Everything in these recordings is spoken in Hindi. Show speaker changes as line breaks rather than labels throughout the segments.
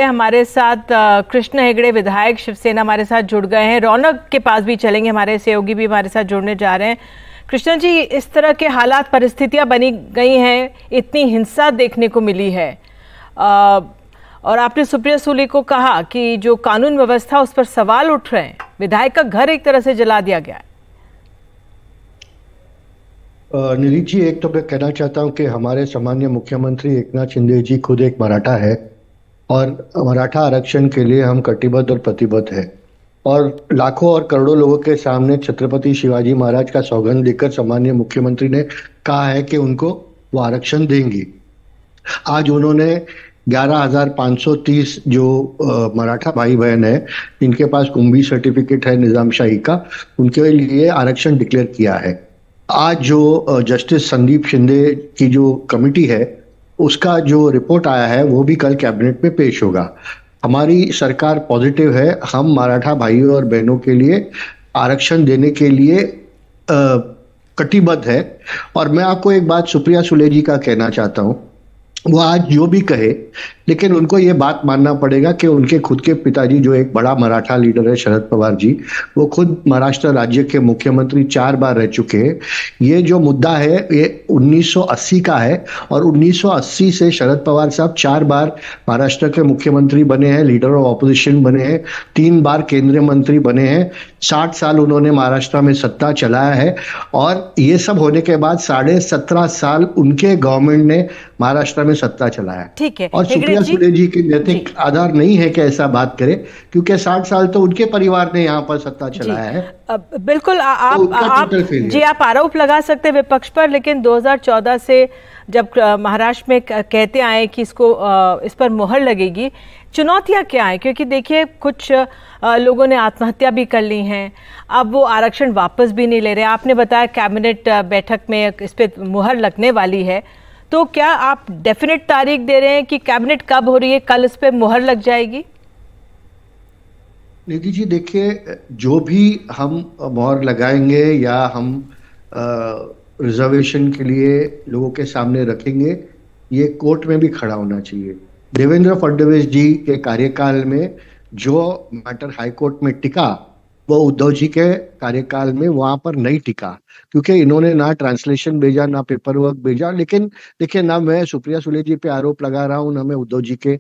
हमारे साथ कृष्ण हेगड़े विधायक शिवसेना हमारे साथ जुड़ गए हैं। रौनक के पास भी चलेंगे, हमारे सहयोगी भी हमारे साथ जुड़ने जा रहे हैं। कृष्ण जी, इस तरह के हालात परिस्थितियां बनी गई हैं, इतनी हिंसा देखने को मिली है और आपने सुप्रिया सुले को कहा कि जो कानून व्यवस्था उस पर सवाल उठ रहे हैं, विधायक का घर एक तरह से जला दिया गया है।
निधि जी, एक तो मैं कहना चाहता हूं कि हमारे सामान्य मुख्यमंत्री एकनाथ शिंदे जी खुद एक मराठा है और मराठा आरक्षण के लिए हम कटिबद्ध और प्रतिबद्ध हैं। और लाखों और करोड़ों लोगों के सामने छत्रपति शिवाजी महाराज का सौगंध देकर सामान्य मुख्यमंत्री ने कहा है कि उनको वो आरक्षण देंगी। आज उन्होंने 11,530 जो मराठा भाई बहन है जिनके पास कुंभी सर्टिफिकेट है निजामशाही का, उनके लिए आरक्षण डिक्लेयर किया है। आज जो जस्टिस संदीप शिंदे की जो कमेटी है उसका जो रिपोर्ट आया है वो भी कल कैबिनेट में पेश होगा। हमारी सरकार पॉजिटिव है, हम मराठा भाइयों और बहनों के लिए आरक्षण देने के लिए कटिबद्ध है। और मैं आपको एक बात सुप्रिया सुले जी का कहना चाहता हूं, वो आज जो भी कहे लेकिन उनको ये बात मानना पड़ेगा कि उनके खुद के पिताजी जो एक बड़ा मराठा लीडर है शरद पवार जी, वो खुद महाराष्ट्र राज्य के मुख्यमंत्री 4 बार रह चुके हैं। ये जो मुद्दा है ये 1980 का है और 1980 से शरद पवार साहब 4 बार महाराष्ट्र के मुख्यमंत्री बने हैं, लीडर ऑफ ऑपोजिशन बने हैं, 3 बार केंद्रीय मंत्री बने हैं, 60 साल उन्होंने महाराष्ट्र में सत्ता चलाया है। और ये सब होने के बाद 17.5 साल उनके गवर्नमेंट ने महाराष्ट्र में सत्ता चलाया।
ठीक है,
और सुप्रिया सुले जी के नैतिक आधार नहीं है कि ऐसा बात करे, क्योंकि 60 साल तो उनके परिवार ने यहाँ पर सत्ता चलाया है।
बिल्कुल, आप जी आप आरोप लगा सकते हैं विपक्ष पर, लेकिन 2014 से जब महाराष्ट्र में कहते आए कि इसको इस पर मुहर लगेगी, चुनौतियां क्या है? क्योंकि देखिए कुछ लोगों ने आत्महत्या भी कर ली हैं, अब वो आरक्षण वापस भी नहीं ले रहे। आपने बताया कैबिनेट बैठक में इस पर मुहर लगने वाली है, तो क्या आप डेफिनेट तारीख दे रहे हैं कि कैबिनेट कब हो रही है, कल इस पे मुहर लग जाएगी?
निधि जी, देखिए, जो भी हम मुहर लगाएंगे या हम रिजर्वेशन के लिए लोगों के सामने रखेंगे, ये कोर्ट में भी खड़ा होना चाहिए। देवेंद्र फडणवीस जी के कार्यकाल में जो मैटर हाई कोर्ट में टिका वो उद्धव जी के कार्यकाल में वहां पर नहीं टिका, क्योंकि इन्होंने ना ट्रांसलेशन भेजा ना पेपर वर्क भेजा। लेकिन देखिए, ना मैं सुप्रिया सुले जी पे आरोप लगा रहा हूँ ना मैं उद्धव जी के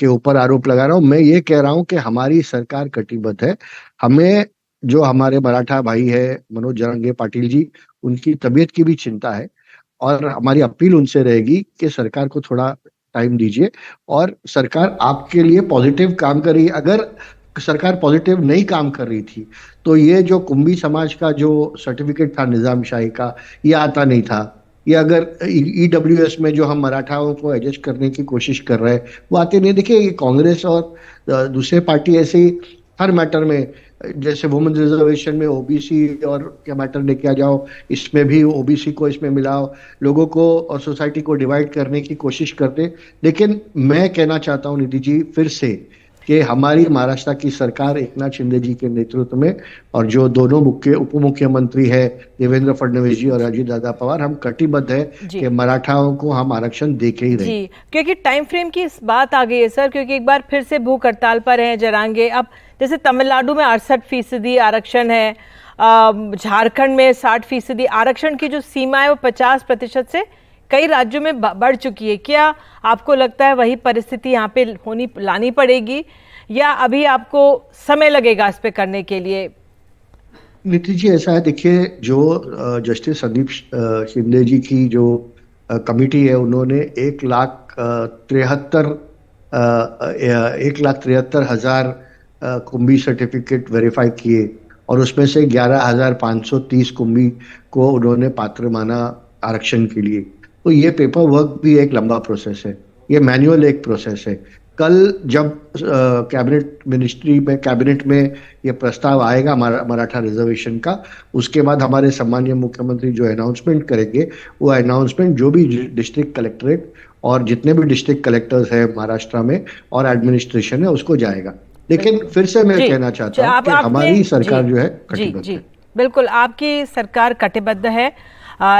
ऊपर आरोप लगा रहा हूँ। मैं ये कह रहा हूँ कि हमारी सरकार कटिबद्ध है। हमें जो हमारे मराठा भाई है मनोज जरांगे पाटिल जी, उनकी तबीयत की भी चिंता है और हमारी अपील उनसे रहेगी कि सरकार को थोड़ा टाइम दीजिए और सरकार आपके लिए पॉजिटिव काम करी। अगर सरकार पॉजिटिव नहीं काम कर रही थी तो ये जो कुंभी समाज का जो सर्टिफिकेट था निजामशाही का, ये आता नहीं था। ये अगर EWS में जो हम मराठाओं को एडजस्ट करने की कोशिश कर रहे हैं वो आते नहीं। देखिए, ये कांग्रेस और दूसरे पार्टी ऐसे ही हर मैटर में, जैसे वुमेन रिजर्वेशन में ओबीसी और क्या मैटर लेके आ जाओ, इसमें भी ओबीसी को इसमें मिलाओ, लोगों को और सोसाइटी को डिवाइड करने की कोशिश करते। लेकिन मैं कहना चाहता हूँ निधि जी फिर से कि हमारी महाराष्ट्र की सरकार एकनाथ शिंदे जी के नेतृत्व में और जो दोनों उप मुख्यमंत्री है देवेंद्र फडणवीस जी और अजित दादा पवार, हम कटिबद्ध है कि मराठाओं को हम आरक्षण दे के ही रहे।
जी, क्योंकि टाइम फ्रेम की इस बात आ गई है सर, क्योंकि एक बार फिर से भूख हड़ताल पर हैं जरांगे। अब जैसे तमिलनाडु में 68% आरक्षण है, झारखंड में 60% आरक्षण की जो सीमा है वो 50% से कई राज्यों में बढ़ चुकी है। क्या आपको लगता है वही परिस्थिति यहाँ पे लानी पड़ेगी या अभी आपको समय लगेगा इस पे करने के लिए?
नीति जी, ऐसा है, देखिए, जो जस्टिस संदीप शिंदे जी की जो कमेटी है उन्होंने 1,73,000 कुंभी सर्टिफिकेट वेरीफाई किए और उसमें से 11,530 कुंभी को उन्होंने पात्र माना आरक्षण के लिए। तो ये पेपर वर्क भी एक लंबा प्रोसेस है, ये मैनुअल एक प्रोसेस है। कल जब कैबिनेट में ये प्रस्ताव आएगा मराठा रिजर्वेशन का, उसके बाद हमारे सम्मानीय मुख्यमंत्री जो अनाउंसमेंट करेंगे वो अनाउंसमेंट जो भी डिस्ट्रिक्ट कलेक्ट्रेट और जितने भी डिस्ट्रिक्ट कलेक्टर्स हैं महाराष्ट्र में और एडमिनिस्ट्रेशन है उसको जाएगा। लेकिन फिर से मैं कहना चाहता हूँ कि हमारी सरकार जो है कटिबद्ध है।
बिल्कुल, आपकी सरकार कटिबद्ध है,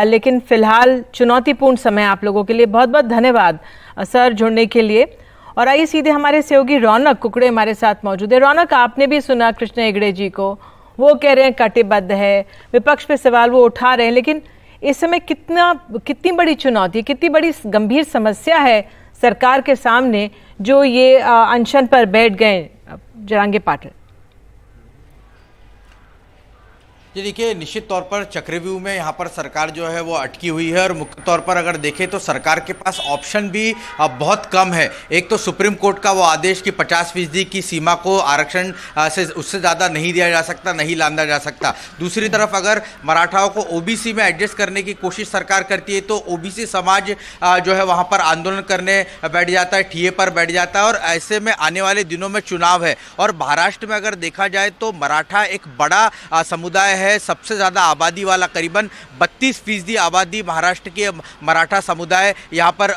लेकिन फिलहाल चुनौतीपूर्ण समय आप लोगों के लिए। बहुत बहुत धन्यवाद सर जुड़ने के लिए। और आइए सीधे हमारे सहयोगी रौनक कुकड़े हमारे साथ मौजूद है। रौनक, आपने भी सुना कृष्ण हेगड़े जी को, वो कह रहे हैं कटिबद्ध है, विपक्ष पे सवाल वो उठा रहे हैं, लेकिन इस समय कितनी बड़ी चुनौती, कितनी बड़ी गंभीर समस्या है सरकार के सामने जो ये अनशन पर बैठ गए जरांगे पाटिल।
जी देखिए, निश्चित तौर पर चक्रव्यूह में यहाँ पर सरकार जो है वो अटकी हुई है और मुख्य तौर पर अगर देखें तो सरकार के पास ऑप्शन भी बहुत कम है। एक तो सुप्रीम कोर्ट का वो आदेश कि 50% की सीमा को आरक्षण से उससे ज़्यादा नहीं दिया जा सकता, नहीं लादा जा सकता। दूसरी तरफ अगर मराठाओं को ओबीसी में एडजस्ट करने की कोशिश सरकार करती है तो ओबीसी समाज जो है वहाँ पर आंदोलन करने बैठ जाता है, ठिये पर बैठ जाता है। और ऐसे में आने वाले दिनों में चुनाव है और महाराष्ट्र में अगर देखा जाए तो मराठा एक बड़ा समुदाय है, सबसे ज़्यादा आबादी वाला, करीबन 32% आबादी महाराष्ट्र के मराठा समुदाय यहाँ पर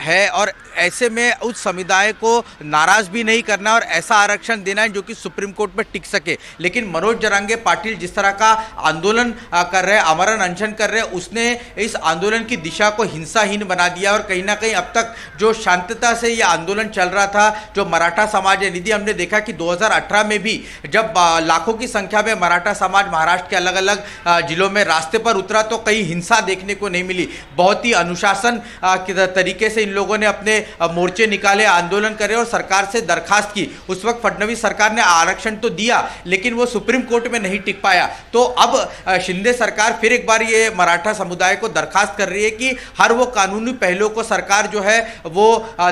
है। और ऐसे में उस समुदाय को नाराज़ भी नहीं करना और ऐसा आरक्षण देना है जो कि सुप्रीम कोर्ट में टिक सके। लेकिन मनोज जरांगे पाटिल जिस तरह का आंदोलन कर रहे हैं, आमरण अनशन कर रहे हैं, उसने इस आंदोलन की दिशा को हिंसाहीन बना दिया। और कहीं ना कहीं अब तक जो शांतता से ये आंदोलन चल रहा था, जो मराठा समाज है, निधि, हमने देखा कि 2018 में भी जब लाखों की संख्या में मराठा समाज महाराष्ट्र के अलग अलग जिलों में रास्ते पर उतरा तो कहीं हिंसा देखने को नहीं मिली। बहुत ही अनुशासन के तरीके से इन लोगों ने अपने मोर्चे निकाले, आंदोलन करे और सरकार से दरखास्त की। उस वक्त फडणवीस सरकार ने आरक्षण तो दिया लेकिन वो सुप्रीम कोर्ट में नहीं टिक पाया। तो अब शिंदे सरकार फिर एक बार ये मराठा समुदाय को दरखास्त कर रही है कि हर वो कानूनी पहलुओं को सरकार जो है वो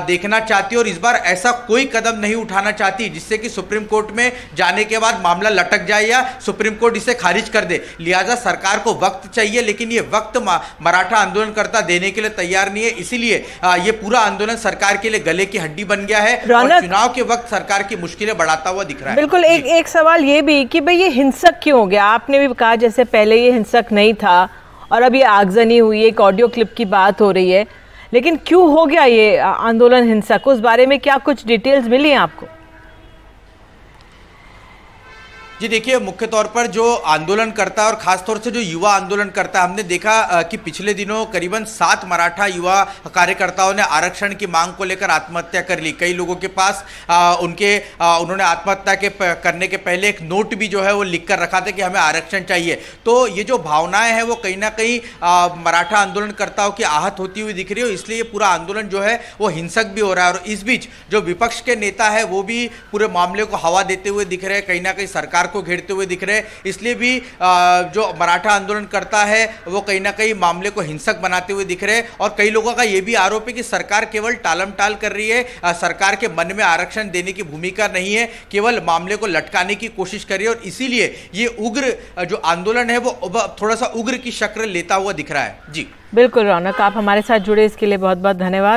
देखना चाहती है और इस बार ऐसा कोई कदम नहीं उठाना चाहती जिससे कि सुप्रीम कोर्ट में जाने के बाद मामला लटक जाए या सुप्रीम कोर्ट इसे खारिज कर दे। लिहाजा सरकार को वक्त चाहिए, लेकिन ये वक्त मराठा आंदोलनकर्ता देने के लिए तैयार नहीं है। इसीलिए ये पूरा आंदोलन सरकार के लिए गले की हड्डी बन गया है और चुनाव के वक्त सरकार की मुश्किलें बढ़ाता हुआ दिख रहा है।
बिल्कुल। एक सवाल ये भी कि भाई ये हिंसक क्यों हो गया? आपने भी कहा जैसे पहले ये हिंसक नहीं था और अब ये आगजनी हुई, एक ऑडियो क्लिप की बात हो रही है, लेकिन क्यों हो गया ये आंदोलन हिंसक? उस बारे में क्या कुछ डिटेल्स मिली हैं आपको?
जी देखिए, मुख्य तौर पर जो आंदोलन करता है और खासतौर से जो युवा आंदोलन करता है, हमने देखा कि पिछले दिनों करीबन 7 मराठा युवा कार्यकर्ताओं ने आरक्षण की मांग को लेकर आत्महत्या कर ली। कई लोगों के पास उन्होंने आत्महत्या करने के पहले एक नोट भी जो है वो लिख कर रखा था कि हमें आरक्षण चाहिए। तो ये जो भावनाएं हैं वो कहीं ना कहीं मराठा आंदोलनकर्ताओं की आहत होती हुई दिख रही है, इसलिए पूरा आंदोलन जो है वो हिंसक भी हो रहा है। और इस बीच जो विपक्ष के नेता है वो भी पूरे मामले को हवा देते हुए दिख रहे हैं, कहीं ना कहीं सरकार को घेरते हुए दिख रहे हैं। इसलिए भी जो मराठा आंदोलन करता है वो कहीं ना कहीं मामले को हिंसक बनाते हुए दिख रहे हैं। और कई लोगों का यह भी आरोप है कि सरकार केवल टालम टाल कर रही है, सरकार के मन में आरक्षण देने की भूमिका नहीं है, केवल मामले को लटकाने की कोशिश कर रही है। और इसीलिए ये उग्र जो आंदोलन है वो थोड़ा सा उग्र की शक्ल लेता हुआ दिख रहा है। जी
बिल्कुल रौनक, आप हमारे साथ जुड़े इसके लिए बहुत बहुत धन्यवाद।